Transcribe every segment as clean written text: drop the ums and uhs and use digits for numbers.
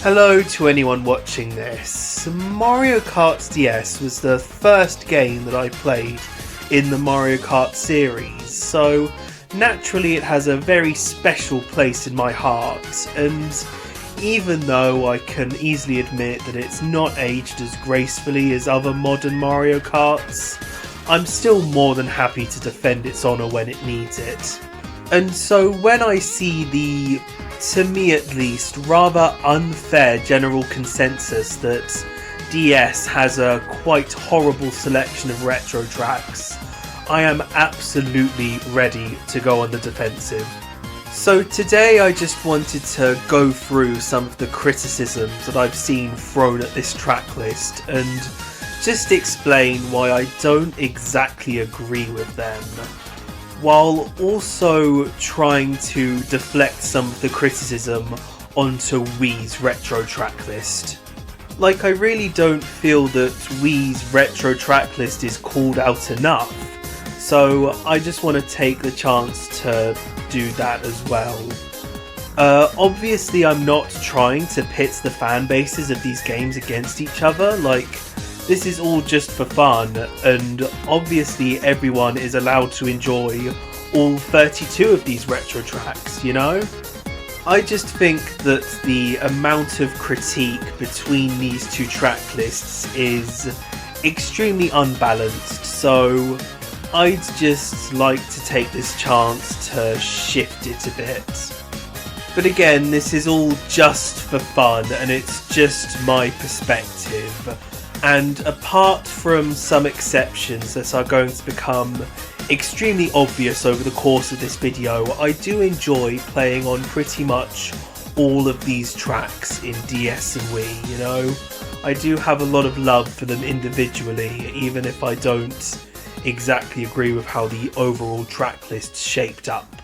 Hello to anyone watching this. Mario Kart DS was the first game that I played in the Mario Kart series, so naturally it has a very special place in my heart, and even though I can easily admit that it's not aged as gracefully as other modern Mario Karts, I'm still more than happy to defend its honour when it needs it. And so when I see the, to me at least, rather unfair general consensus that DS has a quite horrible selection of retro tracks, I am absolutely ready to go on the defensive. So today I just wanted to go through some of the criticisms that I've seen thrown at this track list and just explain why I don't exactly agree with them, while also trying to deflect some of the criticism onto Wii's retro track list. Like, I really don't feel that Wii's retro track list is called out enough, so I just want to take the chance to do that as well. Obviously I'm not trying to pit the fan bases of these games against each other, like, this is all just for fun, and obviously everyone is allowed to enjoy all 32 of these retro tracks, you know? I just think that the amount of critique between these two track lists is extremely unbalanced, so I'd just like to take this chance to shift it a bit. But again, this is all just for fun, and it's just my perspective. And apart from some exceptions that are going to become extremely obvious over the course of this video, I do enjoy playing on pretty much all of these tracks in DS and Wii, you know? I do have a lot of love for them individually, even if I don't exactly agree with how the overall track list shaped up.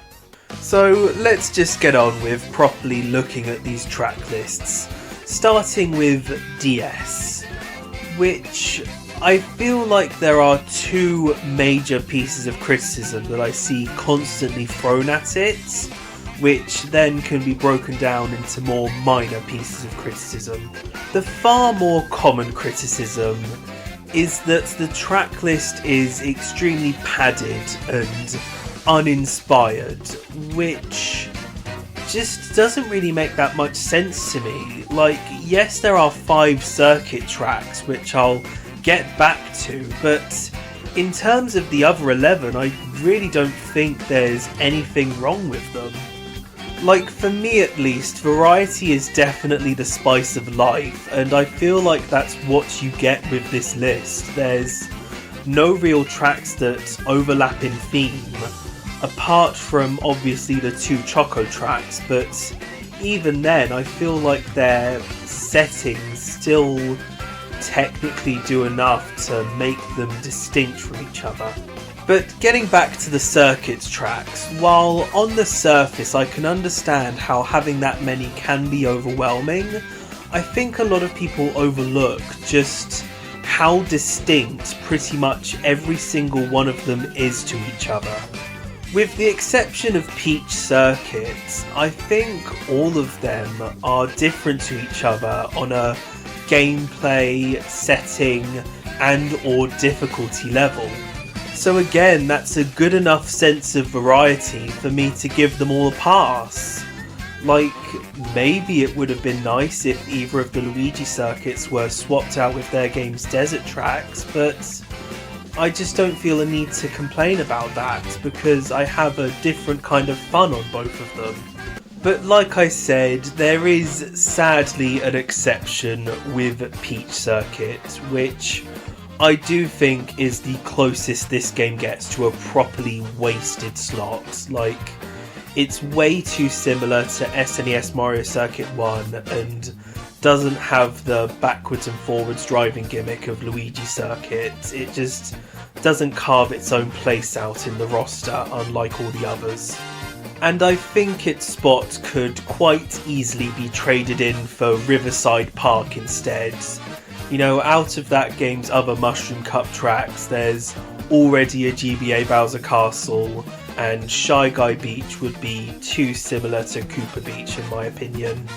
So let's just get on with properly looking at these track lists, starting with DS, which I feel like there are two major pieces of criticism that I see constantly thrown at it, which then can be broken down into more minor pieces of criticism. The far more common criticism is that the track list is extremely padded and uninspired, which just doesn't really make that much sense to me. Like, yes, there are 5 circuit tracks, which I'll get back to, but in terms of the other 11, I really don't think there's anything wrong with them. Like, for me at least, variety is definitely the spice of life, and I feel like that's what you get with this list. There's no real tracks that overlap in theme, apart from obviously the 2 Choco tracks, but even then I feel like their settings still technically do enough to make them distinct from each other. But getting back to the circuits tracks, while on the surface I can understand how having that many can be overwhelming, I think a lot of people overlook just how distinct pretty much every single one of them is to each other. With the exception of Peach Circuit, I think all of them are different to each other on a gameplay, setting, and or difficulty level. So again, that's a good enough sense of variety for me to give them all a pass. Like, maybe it would have been nice if either of the Luigi circuits were swapped out with their game's desert tracks, but I just don't feel a need to complain about that because I have a different kind of fun on both of them. But like I said, there is sadly an exception with Peach Circuit, which I do think is the closest this game gets to a properly wasted slot. Like, it's way too similar to SNES Mario Circuit 1 and doesn't have the backwards and forwards driving gimmick of Luigi Circuit. It just doesn't carve its own place out in the roster, unlike all the others. And I think its spot could quite easily be traded in for Riverside Park instead. You know, out of that game's other Mushroom Cup tracks, there's already a GBA Bowser Castle, and Shy Guy Beach would be too similar to Koopa Beach in my opinion.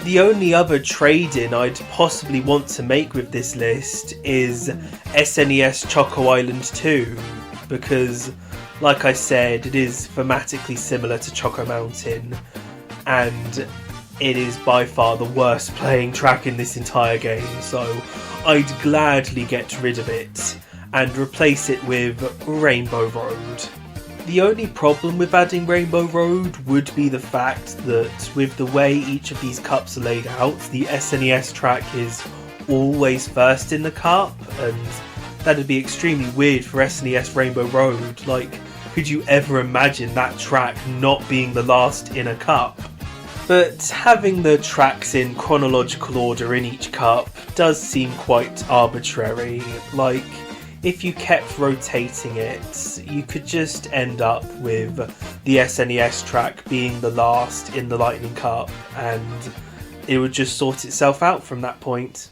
The only other trade-in I'd possibly want to make with this list is SNES Choco Island 2, because, like I said, it is thematically similar to Choco Mountain, and it is by far the worst playing track in this entire game, so I'd gladly get rid of it and replace it with Rainbow Road. The only problem with adding Rainbow Road would be the fact that with the way each of these cups are laid out, the SNES track is always first in the cup, and that'd be extremely weird for SNES Rainbow Road. Like, could you ever imagine that track not being the last in a cup? But having the tracks in chronological order in each cup does seem quite arbitrary. Like, if you kept rotating it, you could just end up with the SNES track being the last in the Lightning Cup, and it would just sort itself out from that point.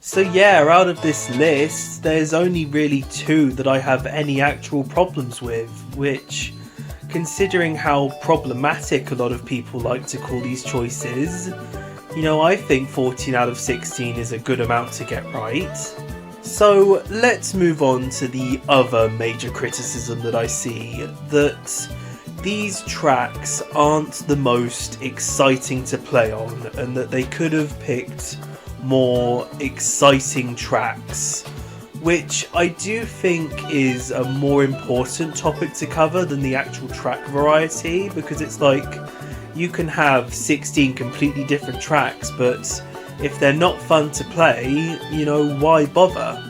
So yeah, out of this list, there's only really 2 that I have any actual problems with, which, considering how problematic a lot of people like to call these choices, you know, I think 14 out of 16 is a good amount to get right. So let's move on to the other major criticism that I see, that these tracks aren't the most exciting to play on, and that they could have picked more exciting tracks, which I do think is a more important topic to cover than the actual track variety, because it's like, you can have 16 completely different tracks, but if they're not fun to play, you know, why bother?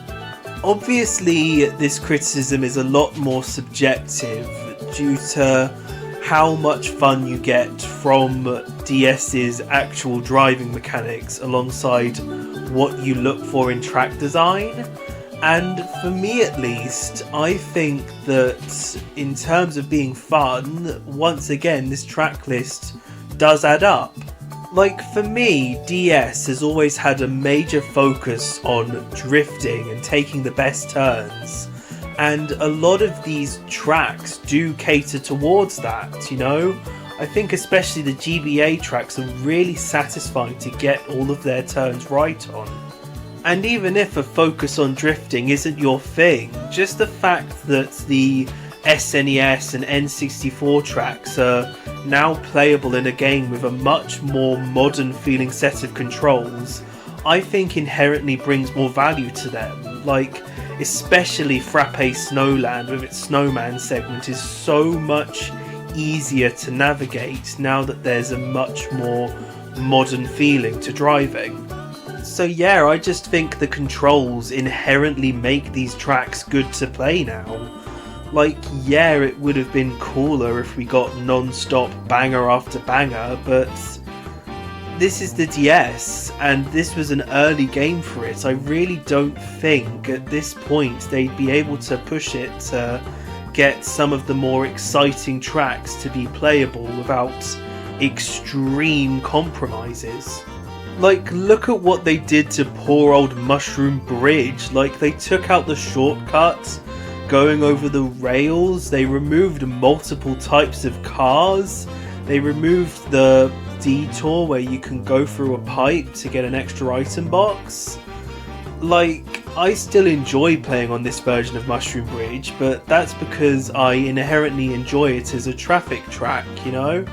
Obviously, this criticism is a lot more subjective due to how much fun you get from DS's actual driving mechanics alongside what you look for in track design. And for me at least, I think that in terms of being fun, once again, this track list does add up. Like, for me, DS has always had a major focus on drifting and taking the best turns, and a lot of these tracks do cater towards that, you know? I think especially the GBA tracks are really satisfying to get all of their turns right on. And even if a focus on drifting isn't your thing, just the fact that the SNES and N64 tracks are now playable in a game with a much more modern feeling set of controls, I think inherently brings more value to them. Like, especially Frappe Snowland with its snowman segment is so much easier to navigate now that there's a much more modern feeling to driving. So yeah, I just think the controls inherently make these tracks good to play now. Like, yeah, it would have been cooler if we got non-stop banger after banger, but this is the DS, and this was an early game for it. I really don't think at this point they'd be able to push it to get some of the more exciting tracks to be playable without extreme compromises. Like, look at what they did to poor old Mushroom Bridge. Like, they took out the shortcuts going over the rails, they removed multiple types of cars, they removed the detour where you can go through a pipe to get an extra item box. Like, I still enjoy playing on this version of Mushroom Bridge, but that's because I inherently enjoy it as a traffic track, you know?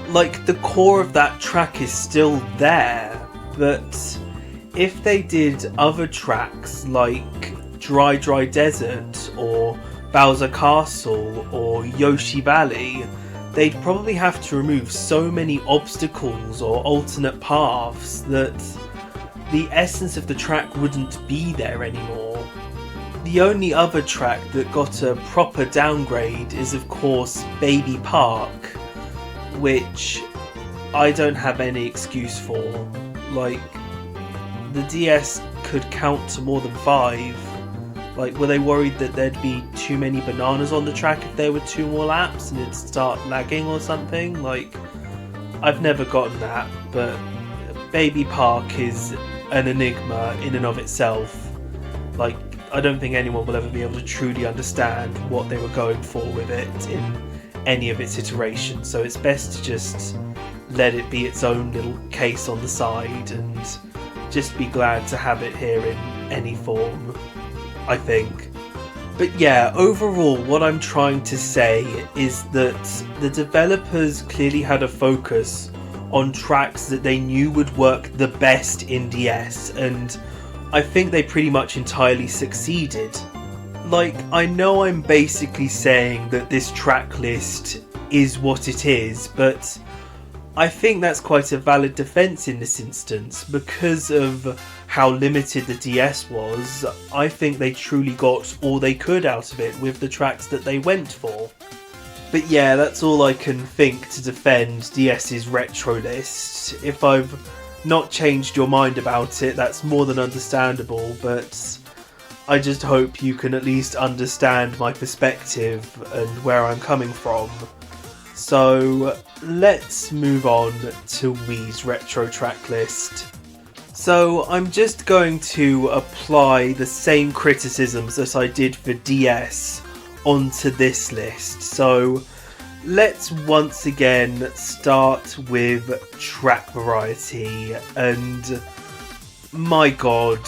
Like, the core of that track is still there, but if they did other tracks like Dry Dry Desert or Bowser Castle or Yoshi Valley, they'd probably have to remove so many obstacles or alternate paths that the essence of the track wouldn't be there anymore. The only other track that got a proper downgrade is of course Baby Park, which I don't have any excuse for. Like, the DS could count to more than 5. Like, were they worried that there'd be too many bananas on the track if there were 2 more laps and it'd start lagging or something? Like, I've never gotten that, but Baby Park is an enigma in and of itself. Like, I don't think anyone will ever be able to truly understand what they were going for with it in any of its iterations, so it's best to just let it be its own little case on the side and just be glad to have it here in any form, I think. But yeah, overall what I'm trying to say is that the developers clearly had a focus on tracks that they knew would work the best in DS, and I think they pretty much entirely succeeded. Like, I know I'm basically saying that this track list is what it is, but I think that's quite a valid defense in this instance. Because of how limited the DS was, I think they truly got all they could out of it with the tracks that they went for. But yeah, that's all I can think to defend DS's retro list. If I've not changed your mind about it, that's more than understandable, but I just hope you can at least understand my perspective and where I'm coming from. So let's move on to Wii's retro track list. So I'm just going to apply the same criticisms that I did for DS onto this list. So let's once again start with track variety, and my god,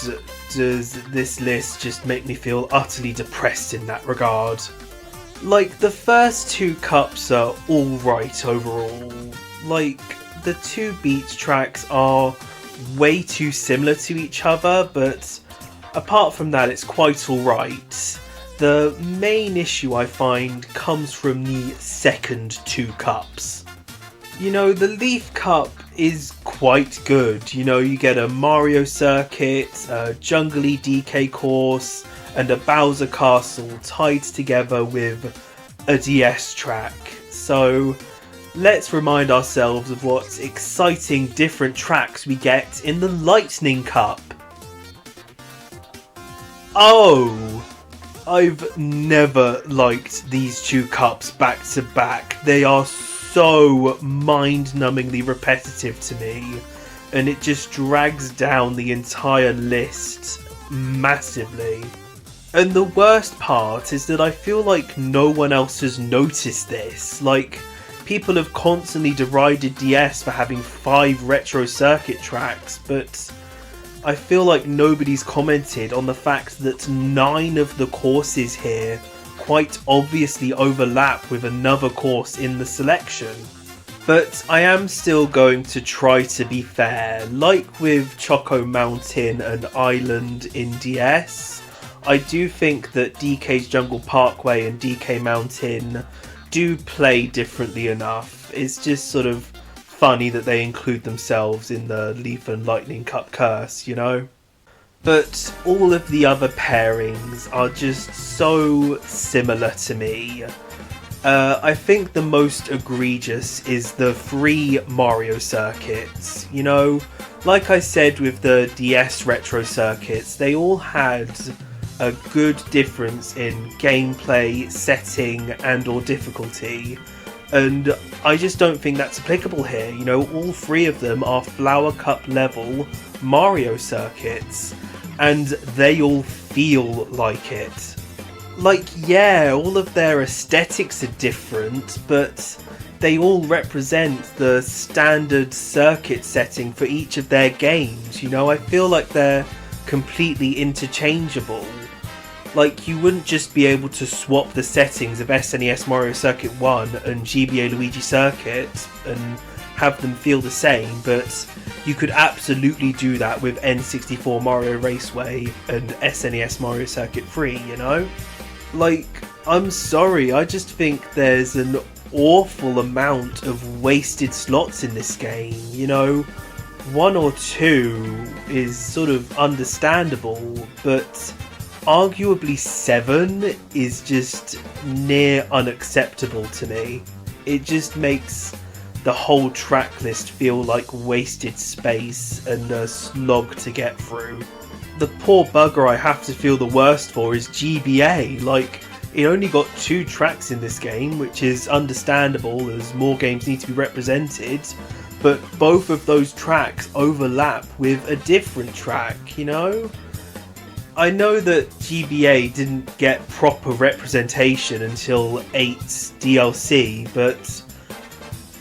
does this list just make me feel utterly depressed in that regard. Like, the first two cups are alright overall. Like, the two Beats tracks are way too similar to each other, but apart from that it's quite alright. The main issue I find comes from the second two cups. You know, the Leaf Cup is quite good. You know, you get a Mario circuit, a jungly DK course, and a Bowser Castle tied together with a DS track. So let's remind ourselves of what exciting different tracks we get in the Lightning Cup. Oh, I've never liked these two cups back to back. They are so mind-numbingly repetitive to me, and it just drags down the entire list massively. And the worst part is that I feel like no one else has noticed this. Like, people have constantly derided DS for having 5 retro circuit tracks, but I feel like nobody's commented on the fact that 9 of the courses here quite obviously overlap with another course in the selection. But I am still going to try to be fair. Like with Choco Mountain and Island in DS, I do think that DK's Jungle Parkway and DK Mountain do play differently enough. It's just sort of funny that they include themselves in the Leaf and Lightning Cup curse, you know? But all of the other pairings are just so similar to me. I think the most egregious is the 3 Mario circuits. You know, like I said with the DS retro circuits, they all had a good difference in gameplay, setting, and or difficulty. And I just don't think that's applicable here. You know, all 3 of them are Flower Cup level Mario circuits, and they all feel like it. Like, yeah, all of their aesthetics are different, but they all represent the standard circuit setting for each of their games. You know, I feel like they're completely interchangeable. Like, you wouldn't just be able to swap the settings of SNES Mario Circuit 1 and GBA Luigi Circuit and have them feel the same, but you could absolutely do that with N64 Mario Raceway and SNES Mario Circuit 3, you know? Like, I'm sorry, I just think there's an awful amount of wasted slots in this game, you know? 1 or 2 is sort of understandable, but arguably 7 is just near unacceptable to me. It just makes the whole track list feel like wasted space and a slog to get through. The poor bugger I have to feel the worst for is GBA. Like, it only got 2 tracks in this game, which is understandable as more games need to be represented, but both of those tracks overlap with a different track, you know? I know that GBA didn't get proper representation until 8's DLC, but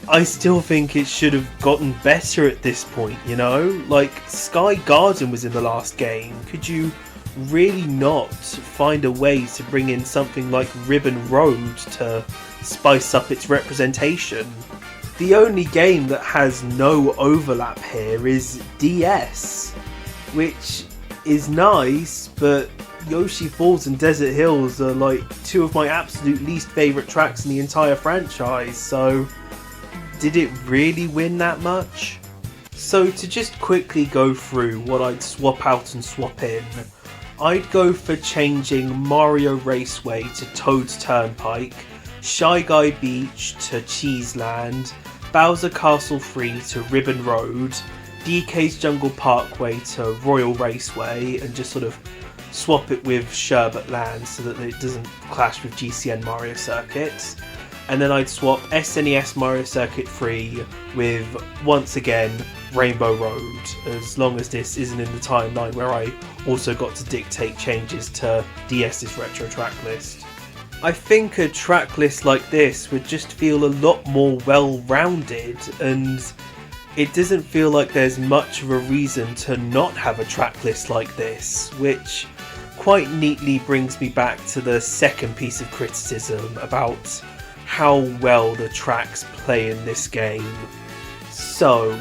I still think it should have gotten better at this point, you know? Like, Sky Garden was in the last game. Could you really not find a way to bring in something like Ribbon Road to spice up its representation? The only game that has no overlap here is DS, which is nice, but Yoshi Falls and Desert Hills are like two of my absolute least favourite tracks in the entire franchise, so did it really win that much? So to just quickly go through what I'd swap out and swap in, I'd go for changing Mario Raceway to Toad's Turnpike, Shy Guy Beach to Cheeseland, Bowser Castle 3 to Ribbon Road, DK's Jungle Parkway to Royal Raceway, and just sort of swap it with Sherbet Land so that it doesn't clash with GCN Mario Circuit. And then I'd swap SNES Mario Circuit 3 with, once again, Rainbow Road, as long as this isn't in the timeline where I also got to dictate changes to DS's retro track list. I think a track list like this would just feel a lot more well-rounded, and it doesn't feel like there's much of a reason to not have a track list like this, which quite neatly brings me back to the second piece of criticism about how well the tracks play in this game. So,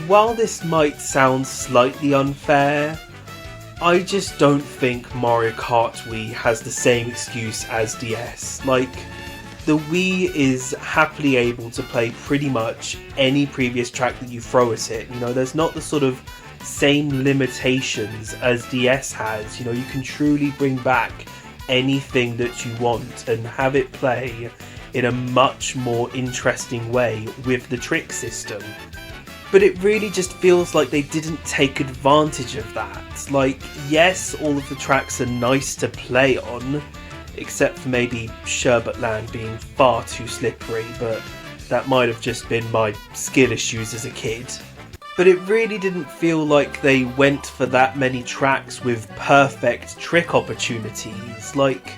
while this might sound slightly unfair, I just don't think Mario Kart Wii has the same excuse as DS. Like, the Wii is happily able to play pretty much any previous track that you throw at it. You know, there's not the sort of same limitations as DS has. You know, you can truly bring back anything that you want and have it play in a much more interesting way with the trick system. But it really just feels like they didn't take advantage of that. Like, yes, all of the tracks are nice to play on, except for maybe Sherbet Land being far too slippery, but that might have just been my skill issues as a kid. But it really didn't feel like they went for that many tracks with perfect trick opportunities. Like,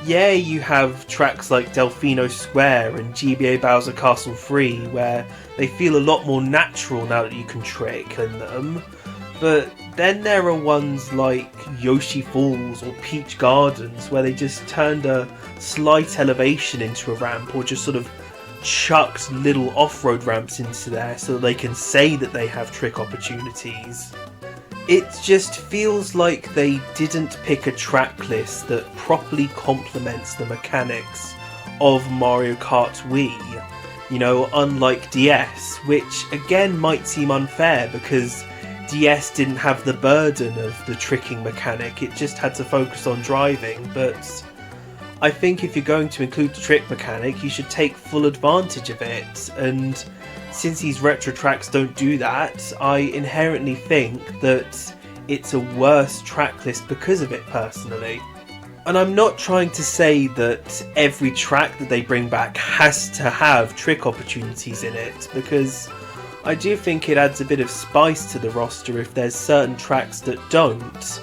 yeah, you have tracks like Delfino Square and GBA Bowser Castle 3 where they feel a lot more natural now that you can trick in them, but then there are ones like Yoshi Falls or Peach Gardens where they just turned a slight elevation into a ramp, or just sort of chucked little off-road ramps into there so that they can say that they have trick opportunities. It just feels like they didn't pick a track list that properly complements the mechanics of Mario Kart Wii. You know, unlike DS, which again might seem unfair because DS didn't have the burden of the tricking mechanic, it just had to focus on driving, but I think if you're going to include the trick mechanic, you should take full advantage of it, and since these retro tracks don't do that, I inherently think that it's a worse track list because of it personally. And I'm not trying to say that every track that they bring back has to have trick opportunities in it, because I do think it adds a bit of spice to the roster if there's certain tracks that don't.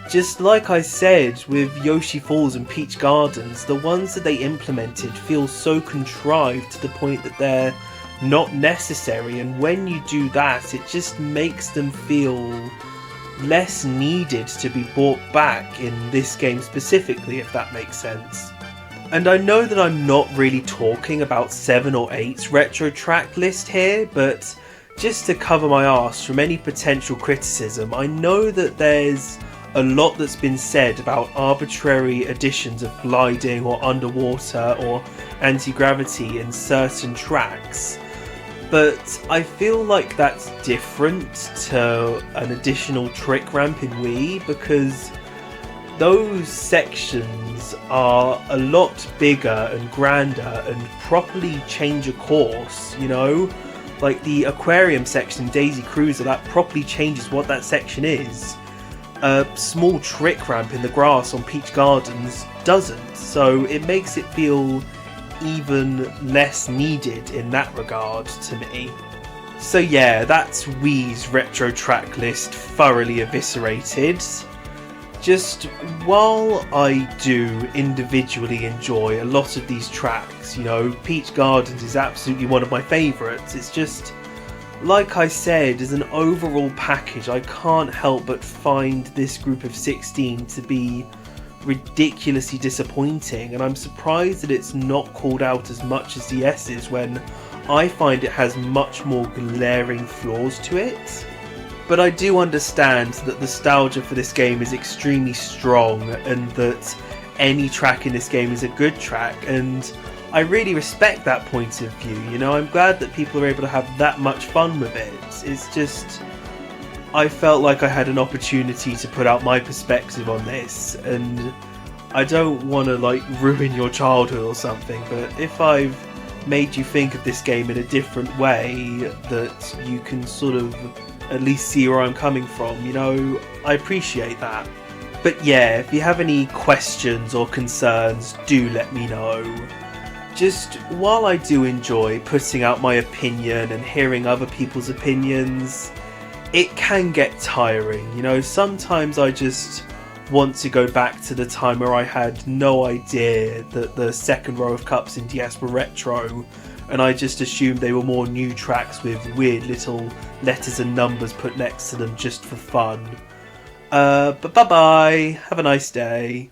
Just like I said with Yoshi Falls and Peach Gardens, the ones that they implemented feel so contrived to the point that they're not necessary, and when you do that, it just makes them feel less needed to be brought back in this game specifically, if that makes sense. And I know that I'm not really talking about 7 or 8's retro track list here, but just to cover my arse from any potential criticism, I know that there's a lot that's been said about arbitrary additions of gliding or underwater or anti-gravity in certain tracks, but I feel like that's different to an additional trick ramp in Wii, because those sections are a lot bigger and grander and properly change a course, you know? Like the aquarium section in Daisy Cruiser, that properly changes what that section is. A small trick ramp in the grass on Peach Gardens doesn't, so it makes it feel even less needed in that regard to me. So yeah, that's Wii's retro track list thoroughly eviscerated. just while I do individually enjoy a lot of these tracks, you know, Peach Gardens is absolutely one of my favourites, it's just, like I said, as an overall package, I can't help but find this group of 16 to be ridiculously disappointing, and I'm surprised that it's not called out as much as DS is, when I find it has much more glaring flaws to it. But I do understand that nostalgia for this game is extremely strong, and that any track in this game is a good track, and I really respect that point of view. You know, I'm glad that people are able to have that much fun with it. It's just, I felt like I had an opportunity to put out my perspective on this, and I don't want to like ruin your childhood or something, but if I've made you think of this game in a different way, that you can sort of at least see where I'm coming from, you know, I appreciate that. But yeah, if you have any questions or concerns, do let me know. Just while I do enjoy putting out my opinion and hearing other people's opinions, it can get tiring, you know, sometimes I just want to go back to the time where I had no idea that the second row of cups in DS were retro, and I just assumed they were more new tracks with weird little letters and numbers put next to them just for fun. But bye bye, have a nice day.